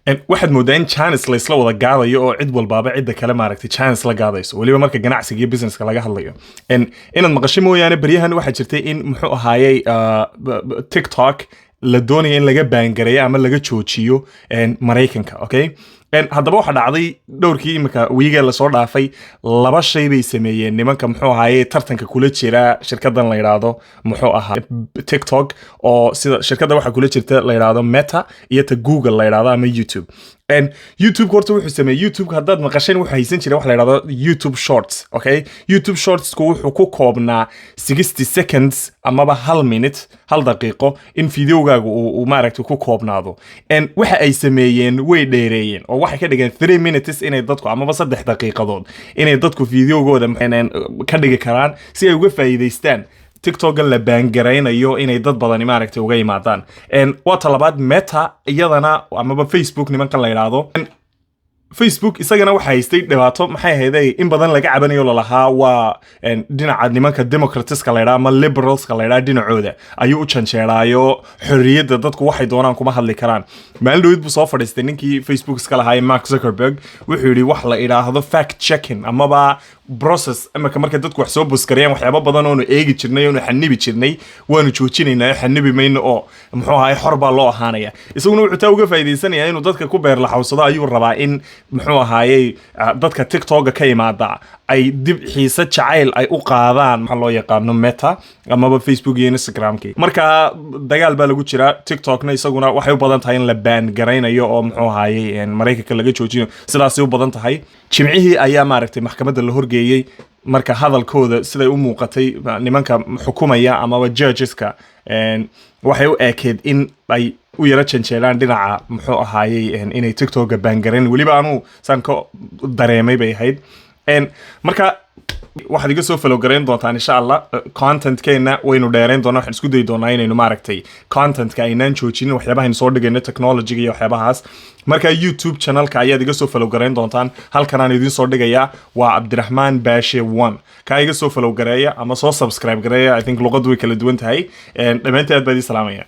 waxaad moodaa in chance la isla wada gaadayo oo cid walbaaba cidda kale maaragtay chance la gaadayso waliba marka ganacsiga iyo businesska laga hadlayo inaad maqasho mooyaane baryahan waxaa jirtay in muxuu ahaayey TikTok la doonaya in laga baangareeyo ama laga joojiyo Mareykanka, okay? haddaba waxa dhacday dhowrkii imika wiiga la soo dhaafay laba shay bay sameeyeen nimanka muxuu ahaayey tartanka kula jira shirkadan la yiraahdo muxuu ahaa TikTok oo sida shirkada waxa kula jirta la yiraahdo Meta iyo ta Google la yiraahdo ama YouTube. YouTube horta wuxuu sameeyay YouTube haddaad maqasheen wuxuu haysan jiray wax la yiraahdo YouTube Shorts, okay? YouTube Shorts wuxuu ku koobnaa 60 seconds amaba 1 minute 1 daqiiqo in videogaagu uu maaragtay ku koobnaado. Waxa ay sameeyeen way dheereeyeen oo waxay ka dhigeen 3 minutes inay dadku amaba 3 daqiiqadood inay dadku videogooda ka dhigi karaan si ay uga faa'iideystaan TikTok la baangareynayo inay dad badan maaragtay uga yimaadaan. Waa talabaad Meta iyadana amaba Facebook nimanka la yiraahdo Facebook isagana waxa haystay dhibaato maxay ahayd in badan laga cabanayo lalahaa waa dhinaca nimanka Democrats-ka la yiraahdo ama Liberals-ka la yiraahdo dhinacooda ayuu u janjeeraayo xorriyadda dadku waxay doonaan kuma hadli karaan. maalin dhoweyd buu soo fadhiistay ninkii Facebook iska lahaa Mark Zuckerberg wuxuu yiri wax la yiraahdo fact checking amaba process marka dadku wax soo buskariyaan waxyaabo badan oo eegi jirnay oo xanibi jirnay waanu joojinaynaa xanibi mayno oo muxuu ahaay xor baa loo ahaanaya isaguna wuxuu taa uga faa'iideysanayaa inuu dadka ku beer la xawsado ayuu rabaa in muxuu ahaayey dadka TikTok ka yimaada ay dib xiisa jacayl ay u qaadaan waxa loo yaqaano Meta ama Facebook iyo Instagram-ki marka dagaal baa lagu jira TikTok-na isaguna waxay u badan tahay in la ban gareynayo oo muxuu ahaayey Mareykanka laga joojiyo sidaas u badan tahay jimcihii ayaa maaragtay maxkamadda la horgeeyay marka hadalkooda siday u muuqatay nimanka xukumaya ama judgeska waxay u ekeed in ay u yara janjeelaan dhinaca muxuu ahaayey inay TikTok baangareen waliba aanu san ka dareemay bay ahayd marka waxaad iga soo follow gareyn doontaan insha Allah content-keena waynu dheereyn doonaa waxaan isku dayi doonaa inaynu maaragtay content-ka aynaan joojinin waxyaabaha aynu soo dhigayno technology iyo waxyaabahaas marka YouTube channel-ka ayaad iga soo follow gareyn doontaan halkan aan idin soo dhigayaa waa Cabdiraxmaan Baashe 1 ka iga soo follow gareeya ama soo subscribe gareeya I think luqadu way kala duwan tahay dhamaantii aad baa idin salaamaya